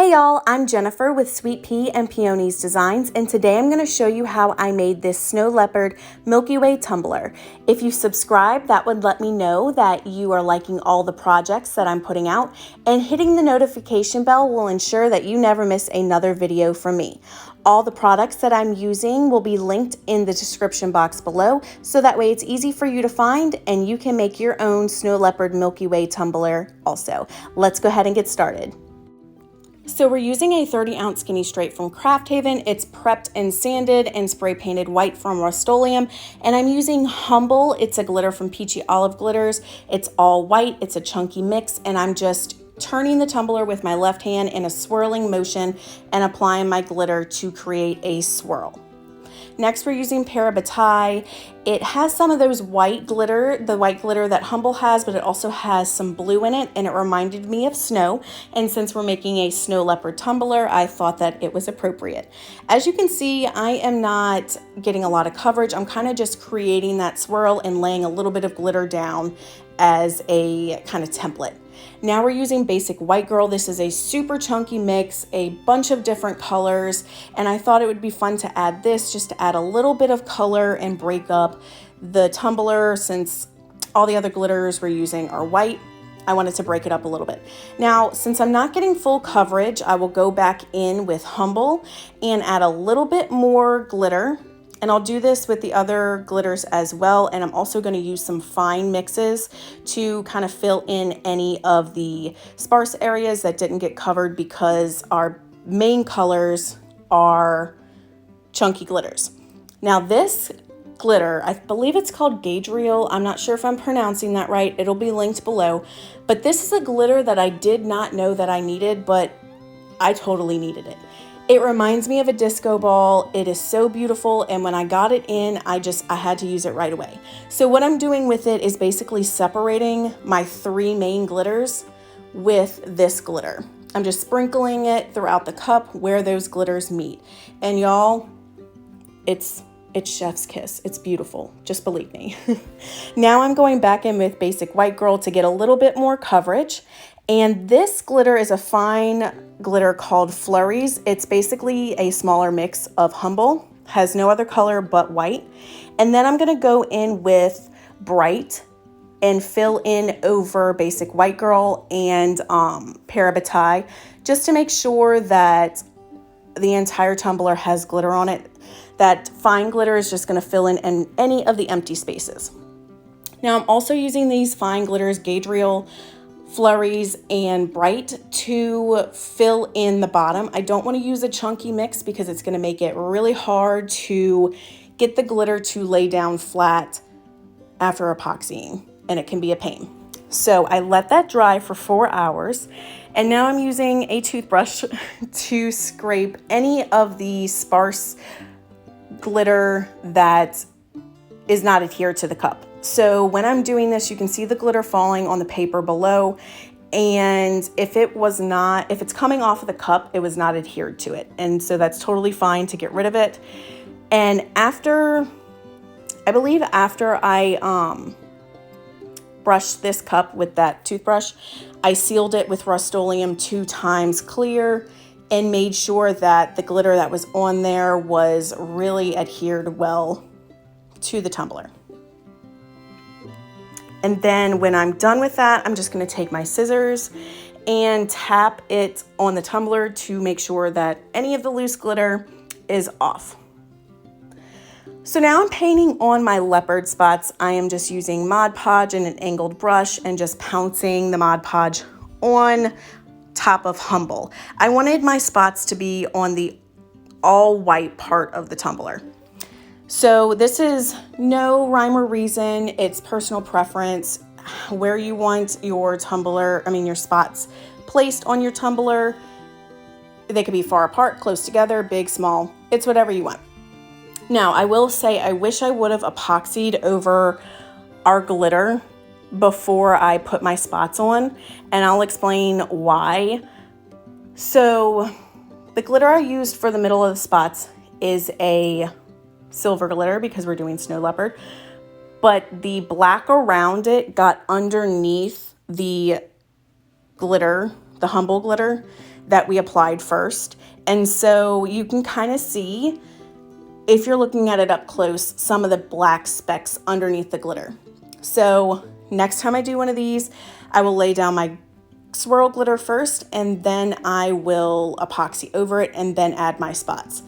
Hey y'all, I'm Jennifer with Sweet Pea and Peonies Designs, and today I'm going to show you how I made this Snow Leopard Milky Way tumbler. If you subscribe, that would let me know that you are liking all the projects that I'm putting out, and hitting the notification bell will ensure that you never miss another video from me. All the products that I'm using will be linked in the description box below, so that way it's easy for you to find and you can make your own Snow Leopard Milky Way tumbler also. Let's go ahead and get started. So we're using a 30-ounce Skinny Stright from Craft Haven. It's prepped and sanded and spray painted white from Rust-Oleum. And I'm using Humble. It's a glitter from Peachy Olive Glitters. It's all white. It's a chunky mix. And I'm just turning the tumbler with my left hand in a swirling motion and applying my glitter to create a swirl. Next, we're using Parabatai. It has some of those white glitter, the white glitter that Humble has, but it also has some blue in it, and it reminded me of snow. And since we're making a snow leopard tumbler, I thought that it was appropriate. As you can see, I am not getting a lot of coverage. I'm kind of just creating that swirl and laying a little bit of glitter down as a kind of template. Now we're using Basic White Girl. This is a super chunky mix, a bunch of different colors, and I thought it would be fun to add this just to add a little bit of color and break up the tumbler. Since all the other glitters we're using are white, I wanted to break it up a little bit. Now, since I'm not getting full coverage, I will go back in with Humble and add a little bit more glitter. And I'll do this with the other glitters as well. And I'm also going to use some fine mixes to kind of fill in any of the sparse areas that didn't get covered, because our main colors are chunky glitters. Now this glitter, I believe it's called Galadriel. I'm not sure if I'm pronouncing that right. It'll be linked below. But this is a glitter that I did not know that I needed, but I totally needed it. It reminds me of a disco ball. It is so beautiful, and when I got it in, I had to use it right away. So what I'm doing with it is basically separating my three main glitters with this glitter. I'm just sprinkling it throughout the cup where those glitters meet. And y'all, it's chef's kiss. It's beautiful. Just believe me. Now I'm going back in with Basic White Girl to get a little bit more coverage. And this glitter is a fine glitter called Flurries. It's basically a smaller mix of Humble, has no other color but white. And then I'm going to go in with Brite and fill in over Basic White Girl and Parabatai, just to make sure that the entire tumbler has glitter on it. That fine glitter is just going to fill in any of the empty spaces. Now I'm also using these fine glitters, Galadriel, Flurries, and Brite, to fill in the bottom. I don't want to use a chunky mix because it's going to make it really hard to get the glitter to lay down flat after epoxying, and it can be a pain. So I let that dry for 4 hours, and now I'm using a toothbrush to scrape any of the sparse glitter that is not adhered to the cup. So when I'm doing this, you can see the glitter falling on the paper below. And if it's coming off of the cup, it was not adhered to it. And so that's totally fine to get rid of it. And I believe after I brushed this cup with that toothbrush, I sealed it with Rust-Oleum 2 times clear and made sure that the glitter that was on there was really adhered well to the tumbler. And then when I'm done with that, I'm just going to take my scissors and tap it on the tumbler to make sure that any of the loose glitter is off. So now I'm painting on my leopard spots. I am just using Mod Podge and an angled brush and just pouncing the Mod Podge on top of Humble. I wanted my spots to be on the all white part of the tumbler. So this is no rhyme or reason. It's personal preference where you want your your spots placed on your tumbler. They could be far apart, close together, big, small. It's whatever you want. Now, I will say I wish I would have epoxied over our glitter before I put my spots on, and I'll explain why. So the glitter I used for the middle of the spots is a silver glitter because we're doing snow leopard, but the black around it got underneath the glitter, the Humble glitter, that we applied first. And so you can kind of see, if you're looking at it up close, some of the black specks underneath the glitter. So next time I do one of these, I will lay down my swirl glitter first, and then I will epoxy over it and then add my spots.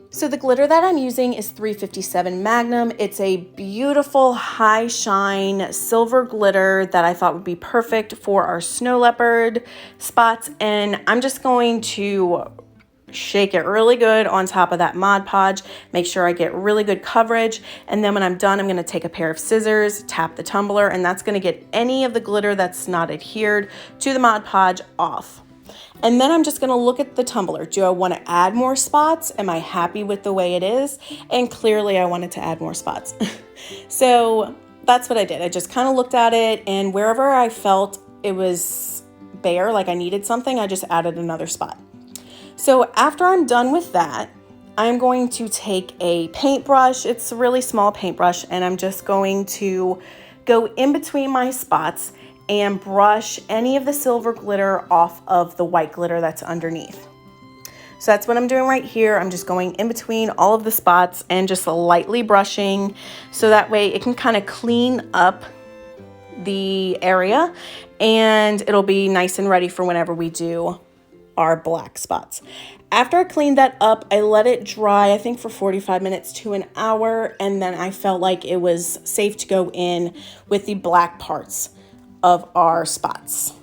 So the glitter that I'm using is 357 Magnum. It's a beautiful high shine silver glitter that I thought would be perfect for our snow leopard spots. And I'm just going to shake it really good on top of that Mod Podge, make sure I get really good coverage. And then when I'm done, I'm gonna take a pair of scissors, tap the tumbler, and that's gonna get any of the glitter that's not adhered to the Mod Podge off. And then I'm just gonna look at the tumbler. Do I wanna add more spots? Am I happy with the way it is? And clearly I wanted to add more spots. So that's what I did. I just kind of looked at it, and wherever I felt it was bare, like I needed something, I just added another spot. So after I'm done with that, I'm going to take a paintbrush. It's a really small paintbrush, and I'm just going to go in between my spots and brush any of the silver glitter off of the white glitter that's underneath. So that's what I'm doing right here. I'm just going in between all of the spots and just lightly brushing, so that way it can kind of clean up the area and it'll be nice and ready for whenever we do our black spots. After I cleaned that up, I let it dry, I think for 45 minutes to an hour, and then I felt like it was safe to go in with the black parts of our spots.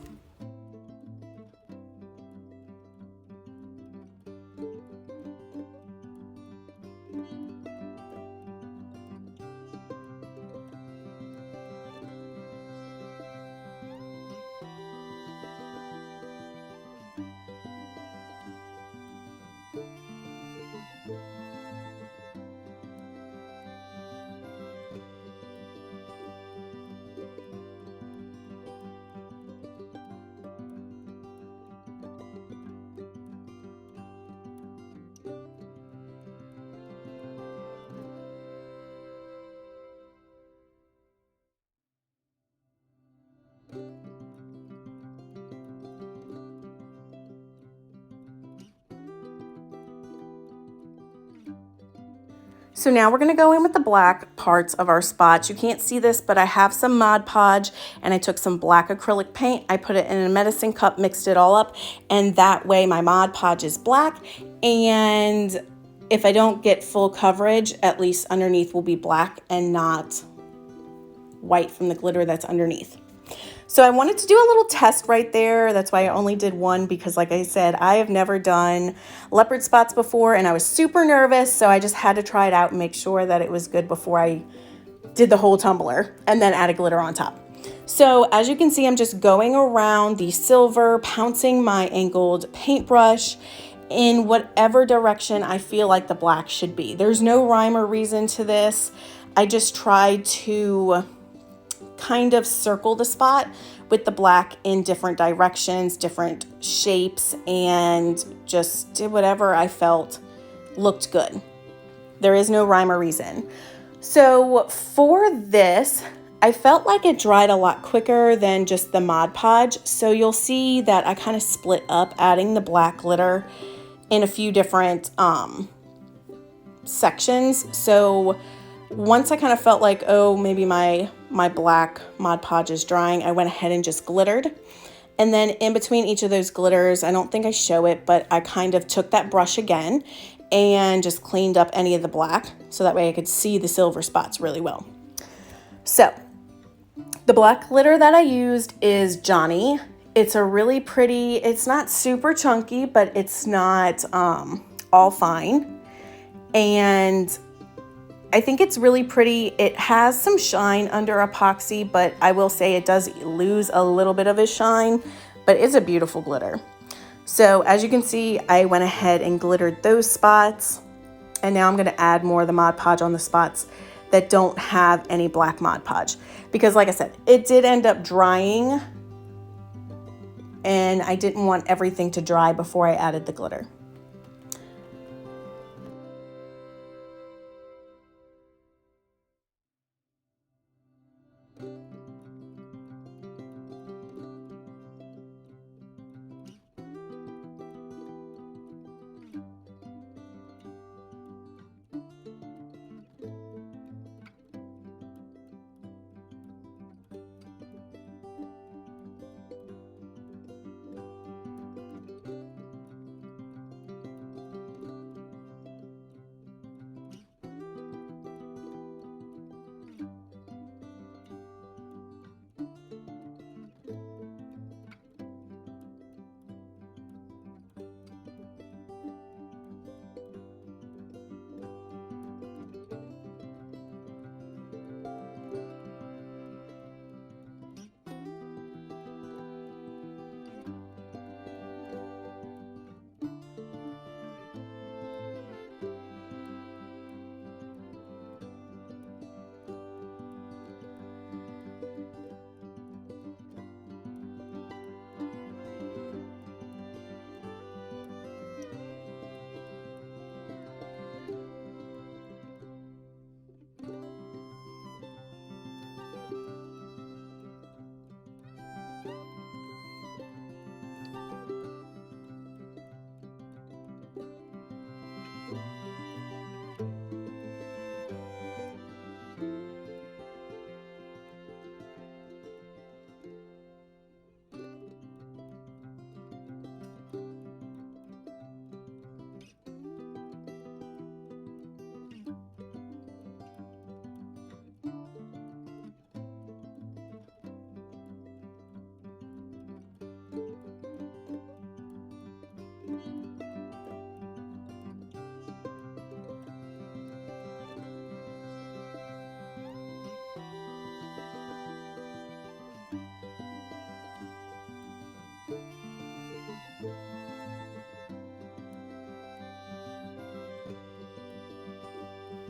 So now we're gonna go in with the black parts of our spots. You can't see this, but I have some Mod Podge, and I took some black acrylic paint. I put it in a medicine cup, mixed it all up, and that way my Mod Podge is black, and if I don't get full coverage, at least underneath will be black and not white from the glitter that's underneath. So I wanted to do a little test right there. That's why I only did one, because like I said, I have never done leopard spots before and I was super nervous. So I just had to try it out and make sure that it was good before I did the whole tumbler and then add a glitter on top. So as you can see, I'm just going around the silver, pouncing my angled paintbrush in whatever direction I feel like the black should be. There's no rhyme or reason to this. I just tried to kind of circle the spot with the black in different directions, different shapes, and just did whatever I felt looked good. There is no rhyme or reason. So for this, I felt like it dried a lot quicker than just the Mod Podge. So you'll see that I kind of split up adding the black glitter in a few different sections. So once I kind of felt like, oh, maybe my black Mod Podge is drying, I went ahead and just glittered. And then in between each of those glitters, I don't think I show it, but I kind of took that brush again and just cleaned up any of the black, so that way I could see the silver spots really well. So the black glitter that I used is Johnny. It's a really pretty, it's not super chunky, but it's not all fine. And I think it's really pretty. It has some shine under epoxy, but I will say it does lose a little bit of its shine, but it's a beautiful glitter. So as you can see, I went ahead and glittered those spots, and now I'm gonna add more of the Mod Podge on the spots that don't have any black Mod Podge, because like I said, it did end up drying, and I didn't want everything to dry before I added the glitter.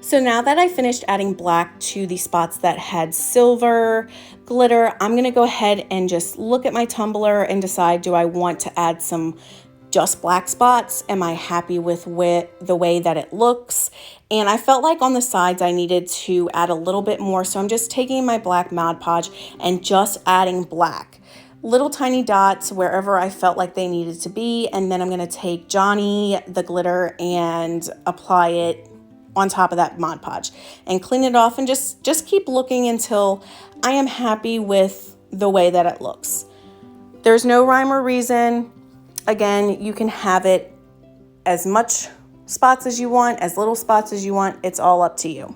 So now that I finished adding black to the spots that had silver glitter, I'm gonna go ahead and just look at my tumbler and decide, do I want to add some just black spots? Am I happy with the way that it looks? And I felt like on the sides I needed to add a little bit more, so I'm just taking my black Mod Podge and just adding black. Little tiny dots wherever I felt like they needed to be, and then I'm gonna take Johnny, the glitter, and apply it on top of that Mod Podge and clean it off, and just keep looking until I am happy with the way that it looks. There's no rhyme or reason. Again, you can have it as much spots as you want, as little spots as you want. It's all up to you.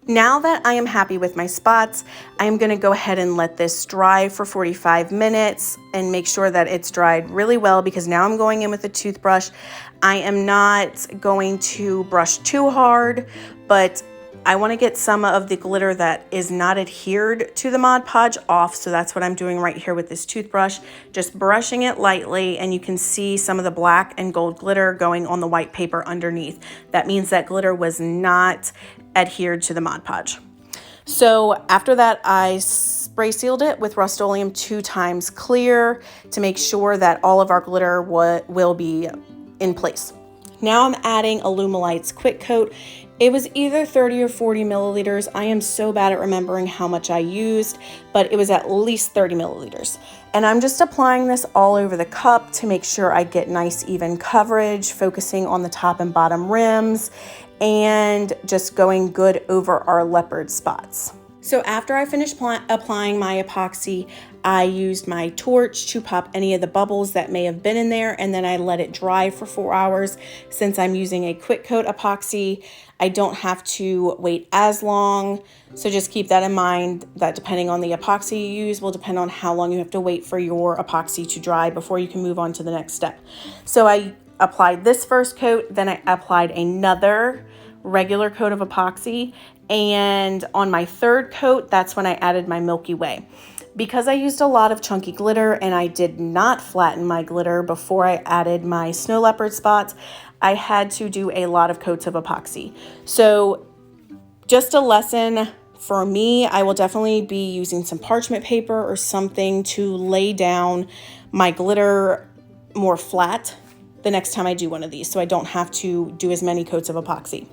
Now that I am happy with my spots, I am gonna go ahead and let this dry for 45 minutes and make sure that it's dried really well, because now I'm going in with a toothbrush. I am not going to brush too hard, but I wanna get some of the glitter that is not adhered to the Mod Podge off, so that's what I'm doing right here with this toothbrush, just brushing it lightly, and you can see some of the black and gold glitter going on the white paper underneath. That means that glitter was not adhered to the Mod Podge. So after that, I spray sealed it with Rust-Oleum 2 times clear to make sure that all of our glitter will be in place. Now I'm adding Alumilite's Quick Coat. It was either 30 or 40 milliliters. I am so bad at remembering how much I used, but it was at least 30 milliliters. And I'm just applying this all over the cup to make sure I get nice even coverage, focusing on the top and bottom rims, and just going good over our leopard spots. So after I finished applying my epoxy, I used my torch to pop any of the bubbles that may have been in there, and then I let it dry for 4 hours. Since I'm using a quick coat epoxy, I don't have to wait as long. So just keep that in mind, that depending on the epoxy you use will depend on how long you have to wait for your epoxy to dry before you can move on to the next step. So I applied this first coat, then I applied another regular coat of epoxy, and on my third coat, that's when I added my Milky Way. Because I used a lot of chunky glitter and I did not flatten my glitter before I added my snow leopard spots, I had to do a lot of coats of epoxy. So just a lesson for me, I will definitely be using some parchment paper or something to lay down my glitter more flat the next time I do one of these, so I don't have to do as many coats of epoxy.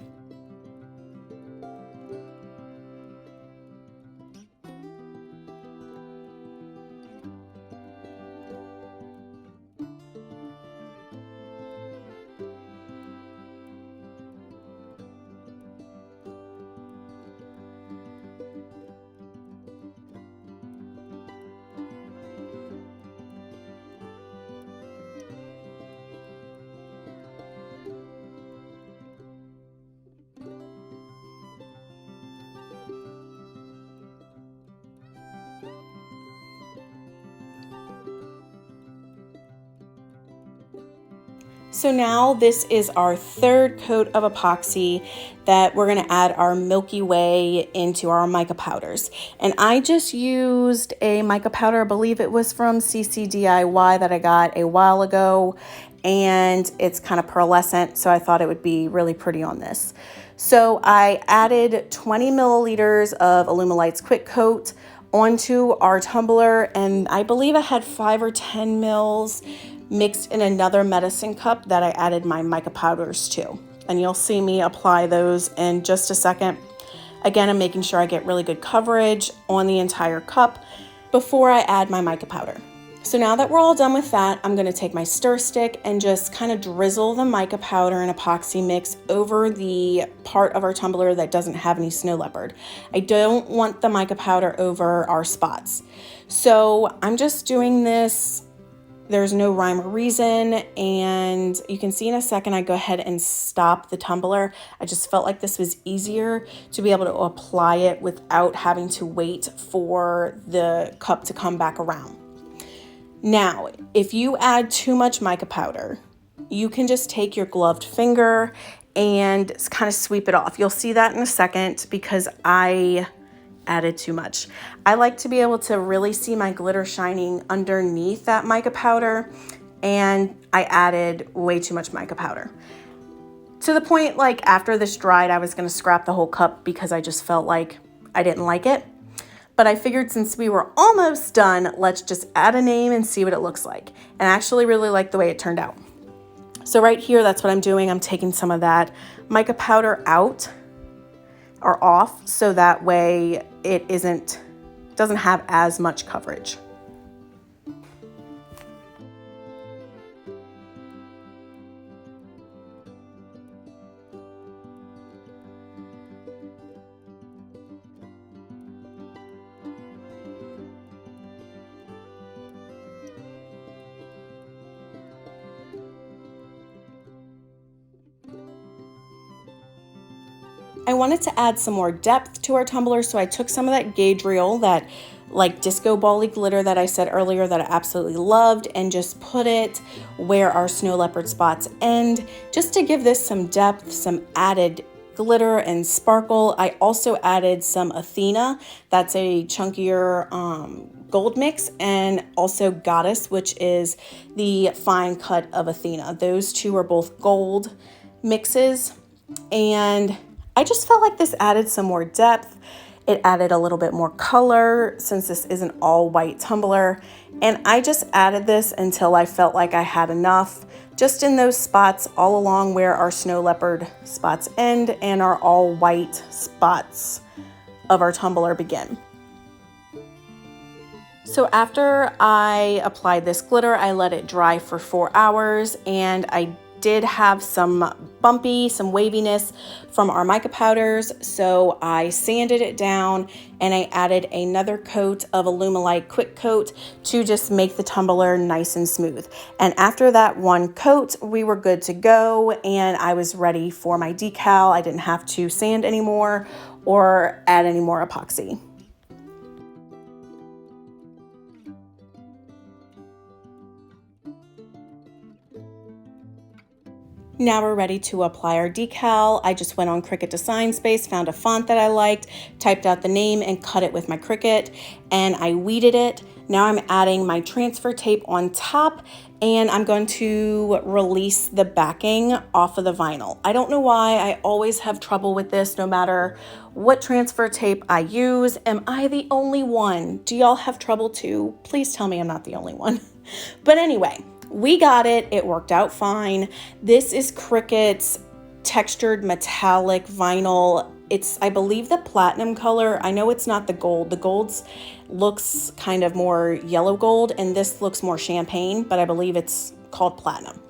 So now this is our third coat of epoxy that we're gonna add our Milky Way into our mica powders. And I just used a mica powder, I believe it was from CC DIY that I got a while ago, and it's kind of pearlescent, so I thought it would be really pretty on this. So I added 20 milliliters of Alumilite's Quick Coat onto our tumbler, and I believe I had 5 or 10 mils mixed in another medicine cup that I added my mica powders to. And you'll see me apply those in just a second. Again, I'm making sure I get really good coverage on the entire cup before I add my mica powder. So now that we're all done with that, I'm gonna take my stir stick and just kind of drizzle the mica powder and epoxy mix over the part of our tumbler that doesn't have any snow leopard. I don't want the mica powder over our spots. So I'm just doing this. There's no rhyme or reason, and you can see in a second I go ahead and stop the tumbler. I just felt like this was easier to be able to apply it without having to wait for the cup to come back around. Now, if you add too much mica powder, you can just take your gloved finger and kind of sweep it off. You'll see that in a second because I added too much. I like to be able to really see my glitter shining underneath that mica powder, and I added way too much mica powder. To the point, like after this dried, I was gonna scrap the whole cup because I just felt like I didn't like it. But I figured since we were almost done, let's just add a name and see what it looks like. And I actually really like the way it turned out. So right here, that's what I'm doing. I'm taking some of that mica powder out or off so that way it doesn't have as much coverage. I wanted to add some more depth to our tumbler, so I took some of that Galadriel, that like disco ball-y glitter that I said earlier that I absolutely loved, and just put it where our snow leopard spots end, just to give this some depth, some added glitter and sparkle. I also added some Athena, that's a chunkier gold mix, and also Goddness, which is the fine cut of Athena. Those two are both gold mixes, and I just felt like this added some more depth. It added a little bit more color since this is an all white tumbler. And I just added this until I felt like I had enough, just in those spots all along where our snow leopard spots end and our all white spots of our tumbler begin. So after I applied this glitter, I let it dry for 4 hours, and I did have some waviness from our mica powders, so I sanded it down and I added another coat of Alumilite Quick Coat to just make the tumbler nice and smooth. And after that one coat, we were good to go, and I was ready for my decal. I didn't have to sand anymore or add any more epoxy. Now we're ready to apply our decal. I just went on Cricut Design Space, found a font that I liked, typed out the name and cut it with my Cricut, and I weeded it. Now I'm adding my transfer tape on top, and I'm going to release the backing off of the vinyl. I don't know why, I always have trouble with this no matter what transfer tape I use. Am I the only one? Do y'all have trouble too? Please tell me I'm not the only one. But anyway, we got it. It worked out fine. This is Cricut's textured metallic vinyl. It's, I believe, the platinum color. I know it's not the gold. The gold's looks kind of more yellow gold, and this looks more champagne, but I believe it's called platinum.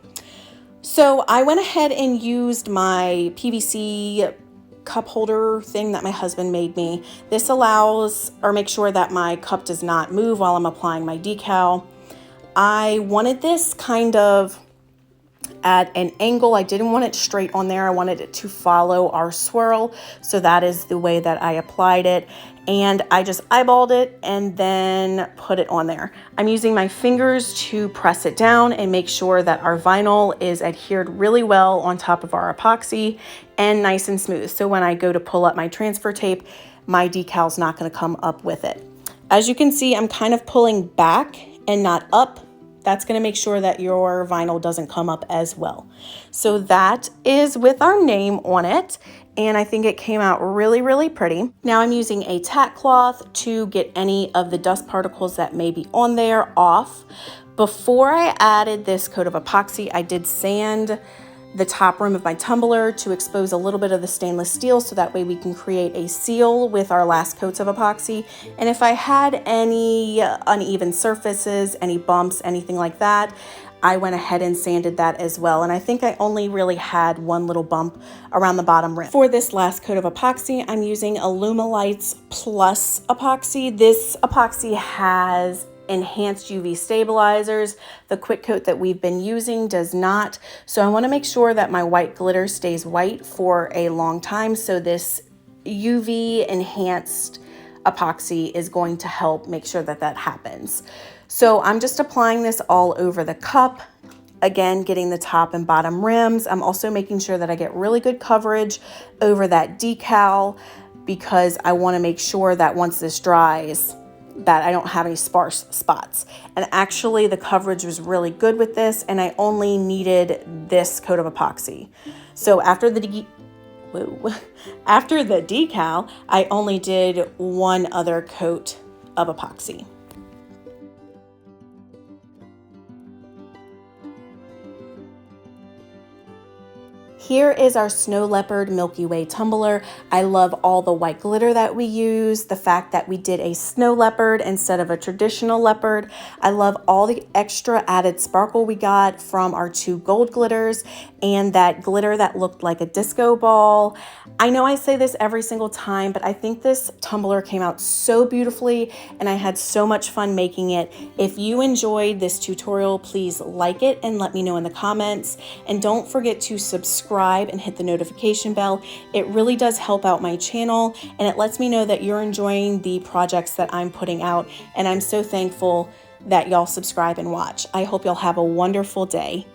So I went ahead and used my PVC cup holder thing that my husband made me. This allows or makes sure that my cup does not move while I'm applying my decal. I wanted this kind of at an angle. I didn't want it straight on there. I wanted it to follow our swirl. So that is the way that I applied it. And I just eyeballed it and then put it on there. I'm using my fingers to press it down and make sure that our vinyl is adhered really well on top of our epoxy and nice and smooth. So when I go to pull up my transfer tape, my decal's not going to come up with it. As you can see, I'm kind of pulling back and not up. That's going to make sure that your vinyl doesn't come up as well. So that is with our name on it, and I think it came out really, really pretty. Now I'm using a tack cloth to get any of the dust particles that may be on there off. Before I added this coat of epoxy, I did sand the top rim of my tumbler to expose a little bit of the stainless steel so that way we can create a seal with our last coats of epoxy. And if I had any uneven surfaces, any bumps, anything like that, I went ahead and sanded that as well. And I think I only really had one little bump around the bottom rim. For this last coat of epoxy, I'm using Alumilite's Plus epoxy. This epoxy has enhanced UV stabilizers. The quick coat that we've been using does not. So I want to make sure that my white glitter stays white for a long time. So this UV enhanced epoxy is going to help make sure that that happens. So I'm just applying this all over the cup. Again, getting the top and bottom rims. I'm also making sure that I get really good coverage over that decal because I want to make sure that once this dries, that I don't have any sparse spots. And actually the coverage was really good with this, and I only needed this coat of epoxy. So after the decal, I only did one other coat of epoxy. Here is our Snow Leopard Milky Way tumbler. I love all the white glitter that we use, the fact that we did a snow leopard instead of a traditional leopard. I love all the extra added sparkle we got from our 2 gold glitters and that glitter that looked like a disco ball. I know I say this every single time, but I think this tumbler came out so beautifully and I had so much fun making it. If you enjoyed this tutorial, please like it and let me know in the comments. And don't forget to subscribe and hit the notification bell. It really does help out my channel and it lets me know that you're enjoying the projects that I'm putting out, and I'm so thankful that y'all subscribe and watch. I hope y'all have a wonderful day.